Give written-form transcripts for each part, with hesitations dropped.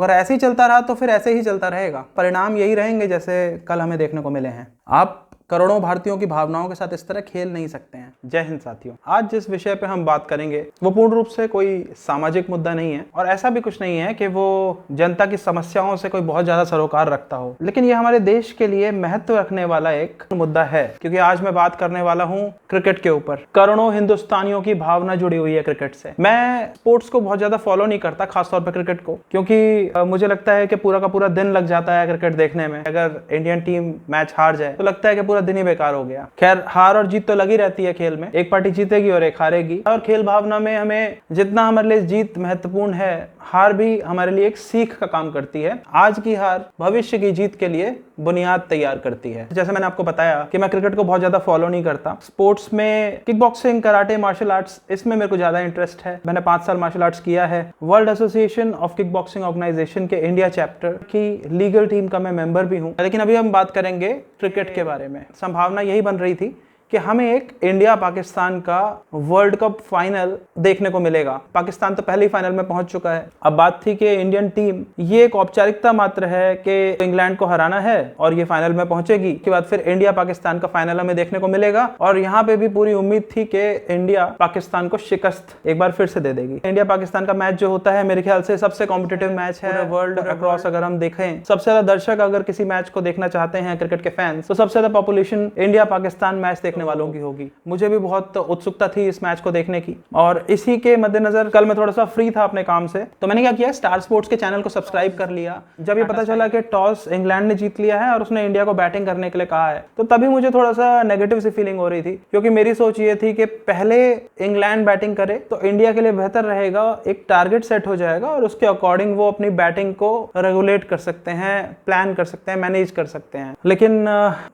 अगर ऐसे ही चलता रहा तो फिर ऐसे ही चलता रहेगा, परिणाम यही रहेंगे जैसे कल हमें देखने को मिले हैं। आप करोड़ों भारतीयों की भावनाओं के साथ इस तरह खेल नहीं सकते हैं। जय हिंद साथियों। आज जिस विषय पे हम बात करेंगे वो पूर्ण रूप से कोई सामाजिक मुद्दा नहीं है और ऐसा भी कुछ नहीं है कि वो जनता की समस्याओं से कोई बहुत ज्यादा सरोकार रखता हो, लेकिन ये हमारे देश के लिए महत्व रखने वाला एक मुद्दा है, क्योंकि आज मैं बात करने वाला हूँ क्रिकेट के ऊपर। करोड़ों हिंदुस्तानियों की भावना जुड़ी हुई है क्रिकेट से। मैं स्पोर्ट्स को बहुत ज्यादा फॉलो नहीं करता, खासतौर पर क्रिकेट को, क्योंकि मुझे लगता है कि पूरा का पूरा दिन लग जाता है क्रिकेट देखने में। अगर इंडियन टीम मैच हार जाए तो लगता है कि पूरा दिन ही बेकार हो गया। खैर, हार और जीत तो लगी रहती है खेल में, एक पार्टी जीतेगी और एक हारेगी, और खेल भावना में हमें जितना हमारे लिए जीत महत्वपूर्ण है, हार भी हमारे लिए एक सीख का काम करती है। आज की हार भविष्य की जीत के लिए बुनियाद तैयार करती है। जैसे मैंने आपको बताया कि मैं क्रिकेट को बहुत ज्यादा फॉलो नहीं करता। स्पोर्ट्स में kick boxing, karate, martial arts, इसमें मेरे को ज्यादा इंटरेस्ट है। मैंने 5 साल मार्शल आर्ट्स किया है। World association of kick boxing organisation के इंडिया चैप्टर की लीगल टीम का मैं मेंबर भी हूं। लेकिन अभी हम बात करेंगे क्रिकेट के बारे में। संभावना यही बन रही थी कि हमें एक इंडिया पाकिस्तान का वर्ल्ड कप फाइनल देखने को मिलेगा। पाकिस्तान तो पहले ही फाइनल में पहुंच चुका है। अब बात थी कि इंडियन टीम ये एक औपचारिकता मात्र है कि इंग्लैंड को हराना है और ये फाइनल में पहुंचेगी। के बाद फिर इंडिया पाकिस्तान का फाइनल हमें देखने को मिलेगा, और यहाँ पे भी पूरी उम्मीद थी कि इंडिया पाकिस्तान को शिकस्त एक बार फिर से दे देगी। इंडिया पाकिस्तान का मैच जो होता है मेरे ख्याल से सबसे कॉम्पिटिटिव मैच है वर्ल्ड अक्रॉस। अगर हम देखें, सबसे ज्यादा दर्शक अगर किसी मैच को देखना चाहते हैं क्रिकेट के फैंस, तो सबसे ज्यादा पॉपुलेशन इंडिया पाकिस्तान मैच देखने वालों की होगी। मुझे भी बहुत उत्सुकता थी इस मैच को देखने की, और इसी के मद्देनजर कल मैं थोड़ा सा फ्री था अपने काम से, तो मैंने क्या किया, स्टार स्पोर्ट्स के चैनल को सब्सक्राइब कर लिया। जब ये पता चला कि टॉस इंग्लैंड ने जीत लिया है और उसने इंडिया को बैटिंग करने के लिए कहा है, तो तभी मुझे थोड़ा सा नेगेटिव सी फीलिंग हो रही थी, क्योंकि मेरी सोच ये थी कि पहले इंग्लैंड बैटिंग करे तो इंडिया के लिए बेहतर रहेगा। एक टारगेट सेट हो जाएगा और उसके अकॉर्डिंग वो अपनी बैटिंग को रेगुलेट कर सकते हैं, प्लान कर सकते हैं, मैनेज कर सकते हैं। लेकिन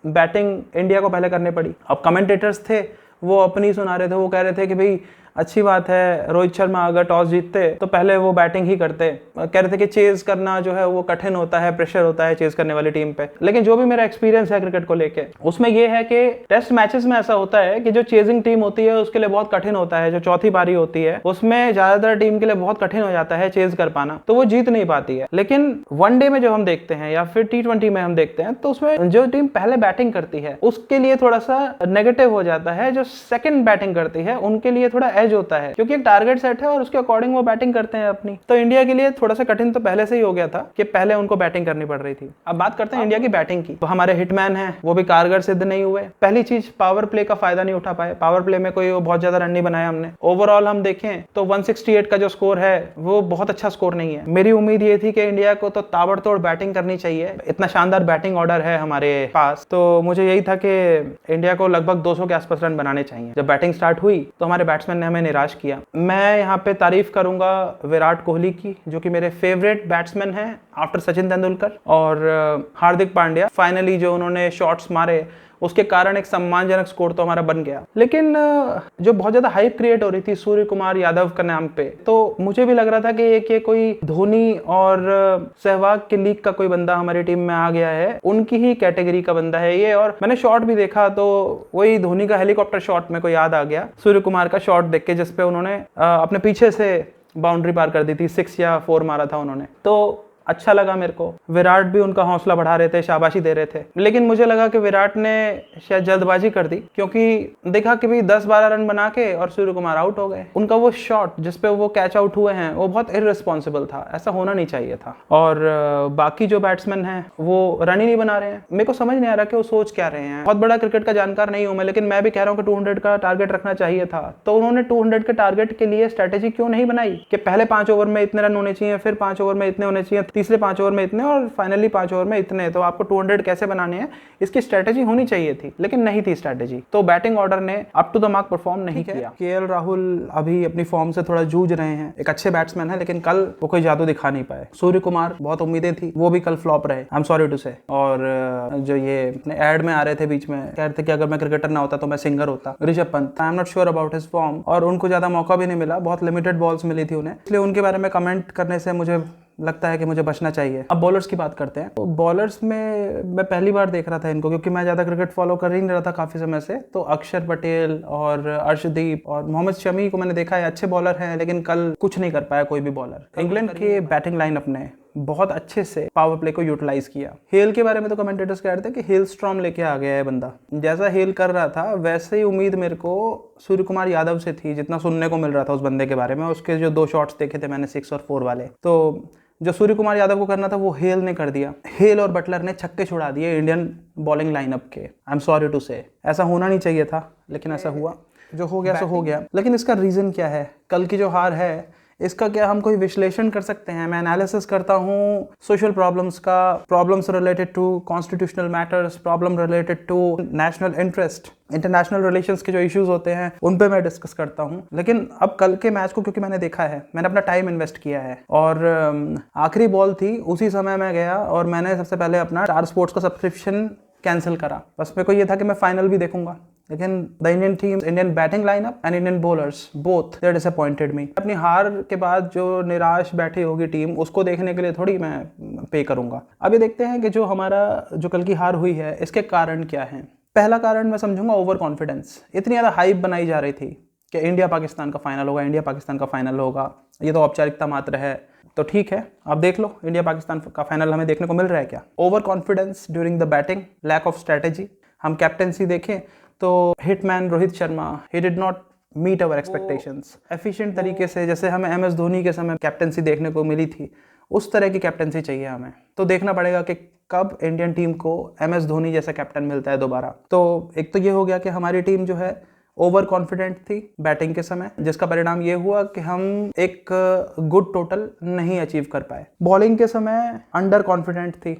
बैटिंग इंडिया को पहले करनी पड़ी। अब कमेंटेटर्स थे वो अपनी सुना रहे थे, वो कह रहे थे कि भाई अच्छी बात है, रोहित शर्मा अगर टॉस जीतते तो पहले वो बैटिंग ही करते। कह रहे थे कि चेज करना जो है वो कठिन होता है, प्रेशर होता है चेज करने वाली टीम पे। लेकिन जो भी मेरा एक्सपीरियंस है क्रिकेट को लेके, उसमें ये है कि टेस्ट मैचेस में ऐसा होता है कि जो चेजिंग टीम होती है उसके लिए बहुत कठिन होता है। जो चौथी पारी होती है उसमें ज्यादातर टीम के लिए बहुत कठिन हो जाता है चेज कर पाना, तो वो जीत नहीं पाती है। लेकिन वनडे में जो हम देखते हैं या फिर T20 में हम देखते हैं, तो उसमें जो टीम पहले बैटिंग करती है उसके लिए थोड़ा सा नेगेटिव हो जाता है। जो सेकंड बैटिंग करती है उनके लिए थोड़ा एज होता है, क्योंकि एक टारगेट सेट है और उसके अकॉर्डिंग वो बैटिंग करते हैं अपनी। तो इंडिया के लिए थोड़ा सा कठिन तो पहले से ही हो गया था कि पहले उनको बैटिंग करनी पड़ रही थी। अब बात करते हैं इंडिया की बैटिंग की। तो हमारे हिटमैन हैं, वो भी कारगर सिद्ध नहीं हुए। पहली चीज, पावर प्ले का फायदा नहीं उठा पाए। पावर प्ले में कोई बहुत ज्यादा रन नहीं बनाया हमने। ओवरऑल हम देखें तो 168 का जो स्कोर है वो बहुत अच्छा स्कोर नहीं है। मेरी उम्मीद ये थी कि इंडिया को तो ताबड़तोड़ बैटिंग करनी चाहिए, इतना शानदार बैटिंग ऑर्डर है हमारे पास। तो मुझे यही था कि इंडिया को लगभग 200 के आसपास रन बनाने चाहिए। जब बैटिंग स्टार्ट हुई तो हमारे बैट्समैन ने हमें निराश किया। मैं यहाँ पे तारीफ करूंगा विराट कोहली की, जो कि मेरे फेवरेट बैट्समैन हैं आफ्टर सचिन तेंदुलकर, और हार्दिक पांड्या। फाइनली जो उन्होंने शॉट्स मारे उसके कारण एक सम्मानजनक स्कोर तो हमारा बन गया। लेकिन जो बहुत ज्यादा हाइप क्रिएट हो रही थी सूर्य कुमार यादव के नाम पे, तो मुझे भी लग रहा था कि कोई धोनी और सहवाग की लीग का कोई बंदा हमारी टीम में आ गया है, उनकी ही कैटेगरी का बंदा है ये। और मैंने शॉट भी देखा तो वही धोनी का हेलीकॉप्टर शॉट मेरे को याद आ गया सूर्य कुमार का शॉट देख के, जिसपे उन्होंने अपने पीछे से बाउंड्री पार कर दी थी, 6 या 4 मारा था उन्होंने। तो अच्छा लगा मेरे को। विराट भी उनका हौसला बढ़ा रहे थे, शाबाशी दे रहे थे। लेकिन मुझे लगा कि विराट ने शायद जल्दबाजी कर दी, क्योंकि देखा कि भाई 10-12 रन बना के और सूर्य कुमार आउट हो गए। उनका वो शॉट जिसपे वो कैच आउट हुए हैं वो बहुत इररिस्पॉन्सिबल था, ऐसा होना नहीं चाहिए था। और बाकी जो बैट्समैन हैं वो रन ही नहीं बना रहे हैं। मेरे को समझ नहीं आ रहा कि वो सोच क्या रहे हैं। बहुत बड़ा क्रिकेट का जानकार नहीं हूं मैं, लेकिन मैं भी कह रहा हूँ कि 200 का टारगेट रखना चाहिए था। तो उन्होंने 200 के टारगेट के लिए स्ट्रेटेजी क्यों नहीं बनाई कि पहले 5 ओवर में इतने रन होने चाहिए, फिर 5 ओवर में इतने होने चाहिए, तीसरे 5 ओवर में इतने, और फाइनली 5 ओवर में इतने। तो आपको 200 कैसे बनाने हैं इसकी स्ट्रेटेजी होनी चाहिए थी, लेकिन नहीं थी स्ट्रेटेजी। तो बैटिंग ऑर्डर ने up to the mark perform नहीं किया। केएल राहुल अभी अपनी फॉर्म से थोड़ा जूझ रहे हैं। एक अच्छे बैट्समैन है, लेकिन कल वो कोई जादू दिखा नहीं पाए। सूर्य कुमार बहुत उम्मीदें थी, वो भी कल फ्लॉप रहे, आई एम सॉरी टू से। और जो ये एड में आ रहे थे बीच में, कह रहे थे कि अगर मैं क्रिकेटर ना होता तो मैं सिंगर होता। Rishabh Pant, I am not sure about his form, और उनको ज्यादा मौका भी नहीं मिला, बहुत लिमिटेड बॉल्स मिली थी उन्हें, इसलिए उनके बारे में कमेंट करने से मुझे लगता है कि मुझे बचना चाहिए। अब बॉलर्स की बात करते हैं। तो बॉलर्स में मैं पहली बार देख रहा था इनको, क्योंकि मैं ज्यादा क्रिकेट फॉलो कर ही नहीं रहा था काफी समय से। तो अक्षर पटेल और अर्शदीप और मोहम्मद शमी को मैंने देखा है, अच्छे बॉलर हैं, लेकिन कल कुछ नहीं कर पाया कोई भी बॉलर। इंग्लैंड के बैटिंग लाइन अपने बहुत अच्छे से पावर प्ले को यूटिलाइज किया। हेल के बारे में तो कमेंटेटर्स कह रहे थे कि हेल स्ट्रॉम लेके आ गया है बंदा, जैसा हेल कर रहा था वैसे ही उम्मीद मेरे को सूर्य कुमार यादव से थी, जितना सुनने को मिल रहा था उस बंदे के बारे में। उसके जो 2 शॉट्स देखे थे मैंने 6 और 4 वाले, तो जो सूर्य कुमार यादव को करना था वो हेल ने कर दिया। हेल और बटलर ने छक्के छुड़ा दिए इंडियन बॉलिंग लाइनअप के। आई एम सॉरी टू से, ऐसा होना नहीं चाहिए था लेकिन ऐसा हुआ। जो हो गया सो हो गया। लेकिन इसका रीज़न क्या है? कल की जो हार है इसका क्या हम कोई विश्लेषण कर सकते हैं? मैं एनालिसिस करता हूँ सोशल प्रॉब्लम्स का, problems related to constitutional matters, problem related to national interest, international relations के जो इश्यूज होते हैं उन पे मैं डिस्कस करता हूँ। लेकिन अब कल के मैच को क्योंकि मैंने देखा है, मैंने अपना टाइम इन्वेस्ट किया है और आखिरी बॉल थी उसी समय मैं गया और मैंने सबसे पहले अपना स्टार स्पोर्ट्स का सब्सक्रिप्शन कैंसिल करा। बस मेरे को ये था कि मैं फाइनल भी देखूंगा, लेकिन the Indian team, Indian batting lineup and Indian bowlers both they disappointed मी। अपनी हार के बाद जो निराश बैठी होगी टीम, उसको देखने के लिए थोड़ी मैं पे करूंगा। अब ये देखते हैं कि जो हमारा जो कल की हार हुई है इसके कारण क्या है। पहला कारण मैं समझूंगा ओवर कॉन्फिडेंस। इतनी ज़्यादा हाइप बनाई जा रही थी कि इंडिया पाकिस्तान का फाइनल होगा, इंडिया पाकिस्तान का फाइनल होगा, ये तो औपचारिकता मात्र है। तो ठीक है, आप देख लो इंडिया पाकिस्तान का फाइनल हमें देखने को मिल रहा है क्या? Over confidence during the batting, lack of strategy. हम कैप्टेंसी देखें तो hitman Rohit Sharma, he did not meet our expectations. Efficient तरीके से, जैसे हमें एम एस धोनी के समय कैप्टेंसी देखने को मिली थी, उस तरह की कैप्टेंसी चाहिए हमें। तो देखना पड़ेगा कि कब इंडियन टीम को एम एस धोनी जैसा कैप्टन मिलता है दोबारा। तो एक तो ये हो गया कि हमारी टीम जो है ओवर कॉन्फिडेंट थी बैटिंग के समय, जिसका परिणाम ये हुआ कि हम एक गुड टोटल नहीं अचीव कर पाए। बॉलिंग के समय अंडर कॉन्फिडेंट थी।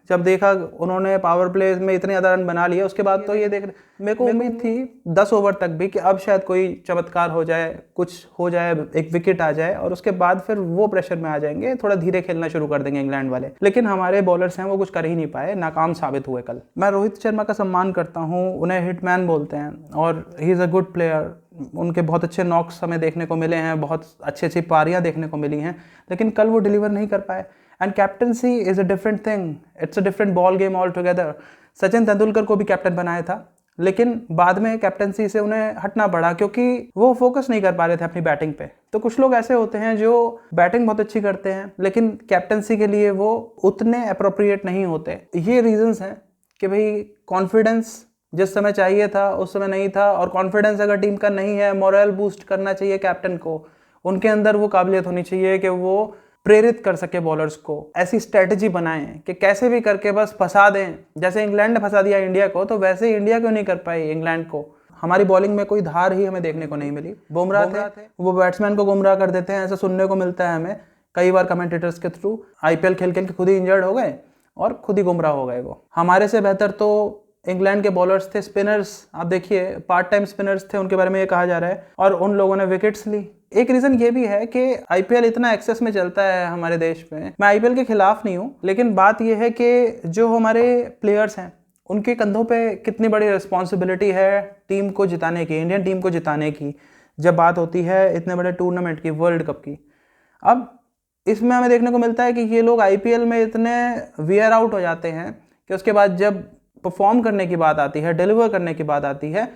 जब देखा उन्होंने पावर प्ले में इतने ज़्यादा रन बना लिए, उसके बाद तो ये देख, मेरे को उम्मीद थी 10 ओवर तक भी कि अब शायद कोई चमत्कार हो जाए, कुछ हो जाए, एक विकेट आ जाए और उसके बाद फिर वो प्रेशर में आ जाएंगे, थोड़ा धीरे खेलना शुरू कर देंगे इंग्लैंड वाले। लेकिन हमारे बॉलर्स हैं वो कुछ कर ही नहीं पाए, नाकाम साबित हुए कल। मैं रोहित शर्मा का सम्मान करता हूँ, उन्हें हिटमैन बोलते हैं और he is a good player. उनके बहुत अच्छे नॉक्स हमें देखने को मिले हैं, बहुत अच्छी पारियाँ देखने को मिली हैं, लेकिन कल वो डिलीवर नहीं कर पाए। And captaincy is a different thing, it's a different ball game all together. Sachin Tendulkar को भी कैप्टन बनाया था, लेकिन बाद में कैप्टनसी से उन्हें हटना पड़ा क्योंकि वो फोकस नहीं कर पा रहे थे अपनी बैटिंग पे। तो कुछ लोग ऐसे होते हैं जो बैटिंग बहुत अच्छी करते हैं लेकिन कैप्टनसी के लिए वो उतने अप्रोप्रिएट नहीं होते। ये रीजंस हैं कि भाई कॉन्फिडेंस जिस समय चाहिए था उस समय नहीं था, और कॉन्फिडेंस अगर टीम का नहीं है, मोरल बूस्ट करना चाहिए कैप्टन को, उनके अंदर वो काबिलियत होनी चाहिए कि वो प्रेरित कर सके बॉलर्स को, ऐसी स्ट्रेटजी बनाएं कि कैसे भी करके बस फंसा दें। जैसे इंग्लैंड ने फंसा दिया इंडिया को, तो वैसे ही इंडिया क्यों नहीं कर पाई इंग्लैंड को। हमारी बॉलिंग में कोई धार ही हमें देखने को नहीं मिली। बुमराह थे, वो बैट्समैन को गुमराह कर देते हैं, ऐसा सुनने को मिलता है हमें कई बार कमेंटेटर्स के थ्रू। आईपीएल खेल के खुद ही इंजर्ड हो गए और खुद ही गुमराह हो गए। वो हमारे से बेहतर तो इंग्लैंड के बॉलर्स थे, स्पिनर्स आप देखिए, पार्ट टाइम स्पिनर्स थे, उनके बारे में ये कहा जा रहा है, और उन लोगों ने विकेट्स ली। एक रीजन ये भी है कि आईपीएल इतना एक्सेस में चलता है हमारे देश में। मैं आईपीएल के खिलाफ नहीं हूँ, लेकिन बात यह है कि जो हमारे प्लेयर्स हैं उनके कंधों पे कितनी बड़ी रिस्पॉन्सिबिलिटी है टीम को जिताने की, इंडियन टीम को जिताने की, जब बात होती है इतने बड़े टूर्नामेंट की, वर्ल्ड कप की। अब इसमें हमें देखने को मिलता है कि ये लोग आईपीएल में इतने वियर आउट हो जाते हैं कि उसके बाद जब परफॉर्म करने की बात आती है, डिलीवर करने की बात आती है,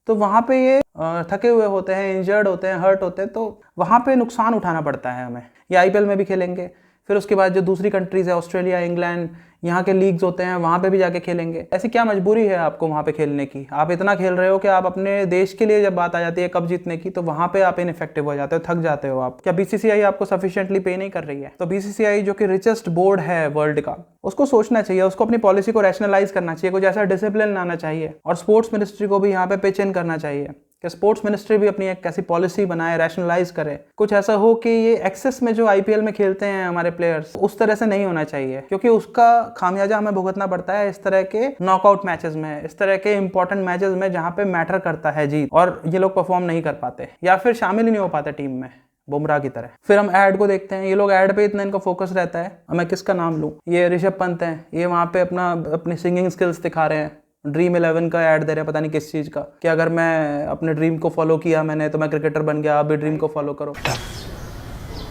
तो वहाँ पे ये थके हुए होते हैं, इंजर्ड होते हैं, हर्ट होते हैं, तो वहाँ पे नुकसान उठाना पड़ता है हमें। ये आईपीएल में भी खेलेंगे, फिर उसके बाद जो दूसरी कंट्रीज़ है, ऑस्ट्रेलिया, इंग्लैंड, यहाँ के लीग्स होते हैं, वहाँ पे भी जाके खेलेंगे। ऐसी क्या मजबूरी है आपको वहाँ पे खेलने की? आप इतना खेल रहे हो कि आप अपने देश के लिए जब बात आ जाती है कप जीतने की, तो वहाँ पे आप इनइफेक्टिव हो जाते हो, थक जाते हो आप। क्या बीसीसीआई आपको सफिशिएंटली पे नहीं कर रही है? तो बीसीसीआई जो कि रिचेस्ट बोर्ड है वर्ल्ड का, उसको सोचना चाहिए, उसको अपनी पॉलिसी को रैशनलाइज करना चाहिए, कुछ ऐसा डिसिप्लिन लाना चाहिए, और स्पोर्ट्स मिनिस्ट्री को भी यहाँ पे पिच इन करना चाहिए कि स्पोर्ट्स मिनिस्ट्री भी अपनी एक ऐसी पॉलिसी बनाए, रैशनलाइज करे। कुछ ऐसा हो कि ये एक्सेस में जो आईपीएल में खेलते हैं हमारे प्लेयर्स, उस तरह से नहीं होना चाहिए, क्योंकि उसका खामियाजा हमें भुगतना पड़ता है इस तरह के नॉकआउट मैचेस में, इस तरह के इंपॉर्टेंट मैचेस में जहाँ पे मैटर करता है जीत, और ये लोग परफॉर्म नहीं कर पाते या फिर शामिल ही नहीं हो पाते टीम में, बुमराह की तरह। फिर हम ऐड को देखते हैं, ये लोग ऐड पे इतना इनका फोकस रहता है। मैं किसका नाम लूँ, ये ऋषभ पंत हैं, ये वहाँ पे अपनी सिंगिंग स्किल्स दिखा रहे हैं, ड्रीम 11 का ऐड दे रहे हैं, पता नहीं किस चीज़ का, कि अगर मैं अपने ड्रीम को फॉलो किया मैंने तो मैं क्रिकेटर बन गया, आप भी ड्रीम को फॉलो करो।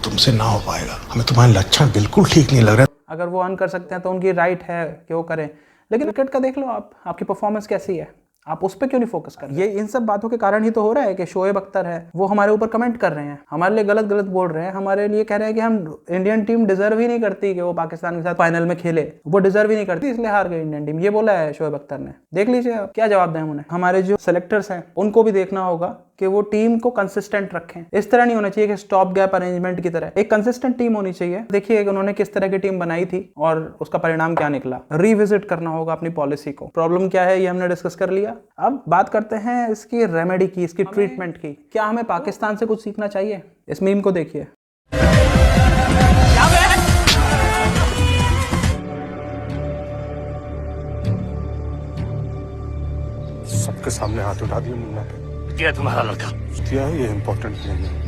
तुमसे ना हो पाएगा, हमें तुम्हारे लक्षण बिल्कुल ठीक नहीं लग रहे। अगर वो अर्न कर सकते हैं तो उनकी राइट है कि वो करें, लेकिन क्रिकेट का देख लो आप, आपकी परफॉर्मेंस कैसी है? आप उस पर क्यों नहीं फोकस कर रहे? ये इन सब बातों के कारण ही तो हो रहा है कि शोएब अख्तर है वो हमारे ऊपर कमेंट कर रहे हैं, हमारे लिए गलत गलत बोल रहे हैं, हमारे लिए कह रहे हैं कि हम इंडियन टीम डिजर्व ही नहीं करती कि वो पाकिस्तान के साथ फाइनल में खेले, वो डिजर्व ही नहीं करती इसलिए हार गई इंडियन टीम। ये बोला है शोएब अख्तर ने। देख लीजिए आप क्या जवाब दें हम उन्हें। हमारे जो सेलेक्टर्स हैं उनको भी देखना होगा कि वो टीम को कंसिस्टेंट रखें। इस तरह नहीं होना चाहिए कि स्टॉप गैप अरेंजमेंट की तरह, एक कंसिस्टेंट टीम होनी चाहिए। देखिए उन्होंने किस तरह की टीम बनाई थी और उसका परिणाम क्या निकला। रिविजिट करना होगा अपनी पॉलिसी को। प्रॉब्लम क्या है ये हमने डिस्कस कर लिया। अब बात करते हैं इसकी रेमेडी की, इसकी ट्रीटमेंट की। क्या हमें पाकिस्तान से कुछ सीखना चाहिए? इस मीम को देखिए। सबके सामने हाथ उठा दिए मुन्ना पे। क्या तुम्हारा लड़का? क्या है ये इम्पोर्टेंट नहीं है,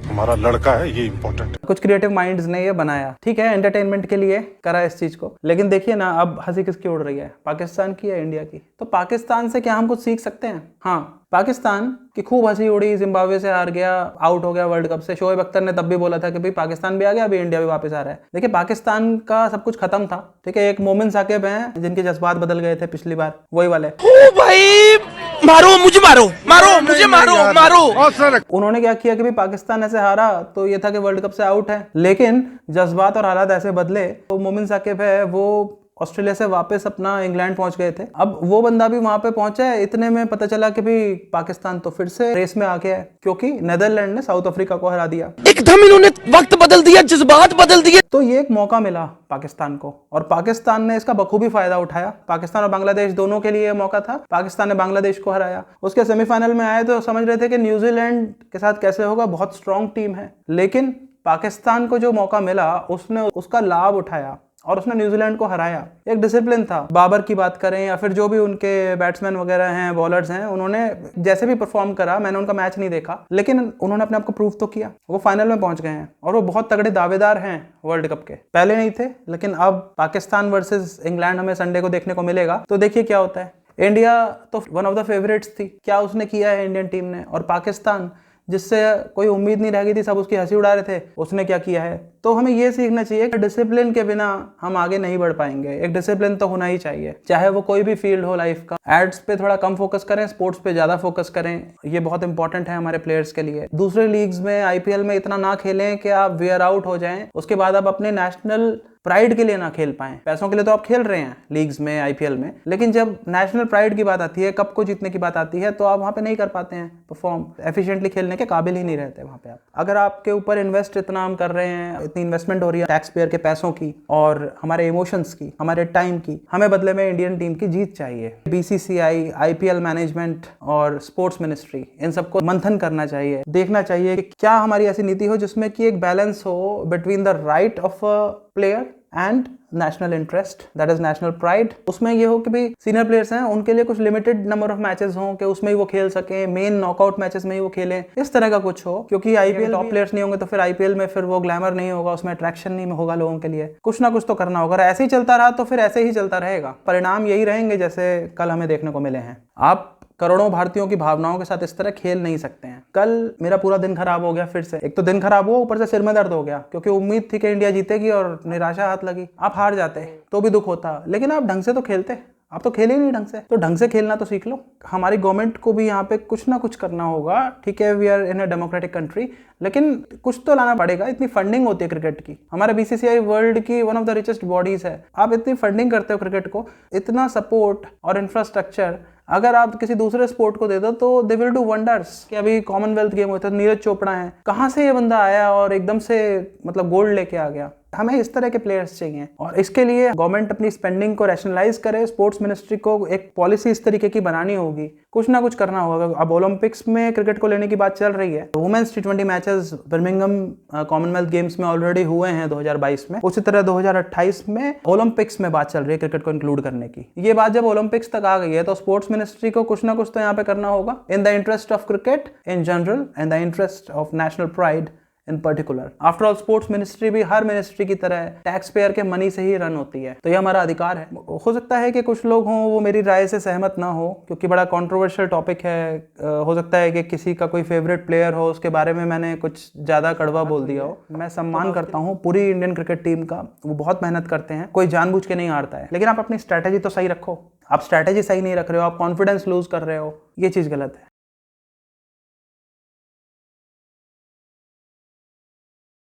हमारा लड़का है ये इम्पोर्टेंट। कुछ क्रिएटिव माइंड्स ने ये बनाया, ठीक है, एंटरटेनमेंट के लिए करा इस चीज को, लेकिन देखिए ना अब हंसी किसकी उड़ रही है, पाकिस्तान की या इंडिया की? तो पाकिस्तान से क्या हम कुछ सीख सकते हैं? हाँ, पाकिस्तान की खूब हंसी उड़ी, जिम्बाब्वे से हार गया, आउट हो गया वर्ल्ड कप से। शोएब अख्तर ने तब भी बोला था कि भाई पाकिस्तान भी आ गया, अभी इंडिया भी वापस आ रहा है। देखिए पाकिस्तान का सब कुछ खत्म था, ठीक है। एक मोमिन साकिब हैं जिनके जज्बात बदल गए थे पिछली बार, वही वाले। ओ भाई मारो मुझे, मारो मारो मुझे, मारो मारो। उन्होंने क्या किया कि भाई पाकिस्तान ऐसे हारा तो ये था कि वर्ल्ड कप से आउट है, लेकिन जज्बात और हालात ऐसे बदले तो मोमिन साकिब है वो ऑस्ट्रेलिया से वापस अपना इंग्लैंड पहुंच गए थे। अब वो बंदा भी वहां पे पहुंचा है, इतने में पता चला कि भाई पाकिस्तान तो फिर से रेस में आ गया है, क्योंकि नेदरलैंड ने साउथ अफ्रीका को हरा दिया। एकदम इन्होंने वक्त बदल दिया, जज्बात बदल दिए। तो ये एक मौका मिला पाकिस्तान को और पाकिस्तान ने इसका बखूबी फायदा उठाया। पाकिस्तान और बांग्लादेश दोनों के लिए ये मौका था। पाकिस्तान ने बांग्लादेश को हराया, उसके सेमीफाइनल में आए तो समझ रहे थे कि न्यूजीलैंड के साथ कैसे होगा, बहुत स्ट्रॉन्ग टीम है, लेकिन पाकिस्तान को जो मौका मिला उसने उसका लाभ उठाया और उसने न्यूजीलैंड को हराया। एक डिसिप्लिन था। बाबर की बात करें या फिर जो भी उनके बैट्समैन वगैरह हैं, बॉलर्स हैं, उन्होंने जैसे भी परफॉर्म करा, मैंने उनका मैच नहीं देखा, लेकिन उन्होंने अपने आप को प्रूव तो किया। वो फाइनल में पहुंच गए हैं और वो बहुत तगड़े दावेदार हैं वर्ल्ड कप के। पहले नहीं थे, लेकिन अब पाकिस्तान वर्सेस इंग्लैंड हमें संडे को देखने को मिलेगा, तो देखिए क्या होता है। इंडिया तो वन ऑफ द फेवरेट्स थी, क्या उसने किया है इंडियन टीम ने, और पाकिस्तान जिससे कोई उम्मीद नहीं रह गई थी, सब उसकी हंसी उड़ा रहे थे, उसने क्या किया है। तो हमें ये सीखना चाहिए कि डिसिप्लिन के बिना हम आगे नहीं बढ़ पाएंगे। एक डिसिप्लिन तो होना ही चाहिए, चाहे वो कोई भी फील्ड हो लाइफ का। एड्स पे थोड़ा कम फोकस करें, स्पोर्ट्स पे ज्यादा फोकस करें, ये बहुत इंपॉर्टेंट है हमारे प्लेयर्स के लिए। दूसरे लीग्स में, आईपीएल में इतना ना खेलें कि आप वेयर आउट हो जाएं, उसके बाद आप अपने नेशनल प्राइड के लिए ना खेल पाएं। पैसों के लिए तो आप खेल रहे हैं लीग्स में, आईपीएल में, लेकिन जब नेशनल प्राइड की बात आती है, कप को जीतने की बात आती है, तो आप वहां पे नहीं कर पाते हैं परफॉर्म, एफिशिएंटली खेलने के काबिल ही नहीं रहते वहां पे आप। अगर आपके ऊपर इन्वेस्ट इतना हम कर रहे हैं, इतनी इन्वेस्टमेंट हो रही है टैक्स पेयर के पैसों की और हमारे इमोशंस की, हमारे टाइम की, हमें बदले में इंडियन टीम की जीत चाहिए। बीसीसीआई, आईपीएल मैनेजमेंट और स्पोर्ट्स मिनिस्ट्री, इन सबको मंथन करना चाहिए, देखना चाहिए कि क्या हमारी ऐसी नीति हो जिसमें कि एक बैलेंस हो between the right of a player and national interest, that is national pride. उसमें ये हो कि भाई सीनियर प्लेयर्स हैं, उनके लिए कुछ लिमिटेड नंबर ऑफ मैचेस हों कि उसमें ही वो खेल सकें, मेन नॉकआउट मैचेस में ही वो खेलें, इस तरह का कुछ हो। क्योंकि आईपीएल टॉप प्लेयर्स नहीं होंगे तो फिर आईपीएल में फिर वो ग्लैमर नहीं होगा, उसमें अट्रैक्शन नहीं होगा लोगों के लिए। कुछ ना कुछ तो करना होगा। ऐसे ही चलता रहा तो फिर ऐसे ही चलता रहेगा, परिणाम यही रहेंगे जैसे कल हमें देखने को मिले हैं। आप करोड़ों भारतीयों की भावनाओं के साथ इस तरह खेल नहीं सकते हैं। कल मेरा पूरा दिन खराब हो गया, फिर से एक तो दिन खराब हुआ, ऊपर से सिर में दर्द हो गया, क्योंकि उम्मीद थी कि इंडिया जीतेगी और निराशा हाथ लगी। आप हार जाते तो भी दुख होता, लेकिन आप ढंग से तो खेलते, आप तो खेले ही नहीं ढंग से। तो ढंग से खेलना तो सीख लो। हमारी गवर्नमेंट को भी यहाँ पे कुछ ना कुछ करना होगा, ठीक है, we are in a democratic country, लेकिन कुछ तो लाना पड़ेगा। इतनी फंडिंग होती है क्रिकेट की, हमारा बीसीसीआई वर्ल्ड की one of the richest bodies है। आप इतनी फंडिंग करते हो क्रिकेट को, इतना सपोर्ट और इंफ्रास्ट्रक्चर अगर आप किसी दूसरे स्पोर्ट को दे दो तो दे विल डू वंडर्स। कि अभी कॉमनवेल्थ गेम होता है, नीरज चोपड़ा है, कहाँ से ये बंदा आया और एकदम से मतलब गोल्ड लेके आ गया। हमें इस तरह के प्लेयर्स चाहिए और इसके लिए गवर्नमेंट अपनी स्पेंडिंग को रैशनलाइज करे। स्पोर्ट्स मिनिस्ट्री को एक पॉलिसी इस तरीके की बनानी होगी, कुछ ना कुछ करना होगा। अब ओलंपिक्स में क्रिकेट को लेने की बात चल रही है, वुमेन्स टी20 मैचेस बर्मिंघम कॉमनवेल्थ गेम्स में ऑलरेडी हुए हैं 2022 में। उसी तरह 2028 में ओलंपिक्स में बात चल रही है क्रिकेट को इंक्लूड करने की। ये बात जब ओलंपिक्स तक आ गई है तो स्पोर्ट्स मिनिस्ट्री को कुछ ना कुछ तो यहाँ पे करना होगा, in the interest of cricket in general and the interest of national pride in particular. After all sports ministry भी हर मिनिस्ट्री की तरह टैक्स पेयर के मनी से ही रन होती है, तो ये हमारा अधिकार है। हो सकता है कि कुछ लोग हों वो मेरी राय से सहमत ना हो, क्योंकि बड़ा कंट्रोवर्शियल टॉपिक है। हो सकता है कि किसी का कोई फेवरेट प्लेयर हो, उसके बारे में मैंने कुछ ज़्यादा कड़वा बोल दिया हो। मैं सम्मान करता हूँ पूरी इंडियन क्रिकेट टीम का, वो बहुत मेहनत करते हैं, कोई जानबूझ के नहीं हारता है, लेकिन आप अपनी स्ट्रैटेजी तो सही रखो। आप स्ट्रैटेजी सही नहीं रख रहे हो, आप कॉन्फिडेंस लूज कर रहे हो, ये चीज़ गलत है।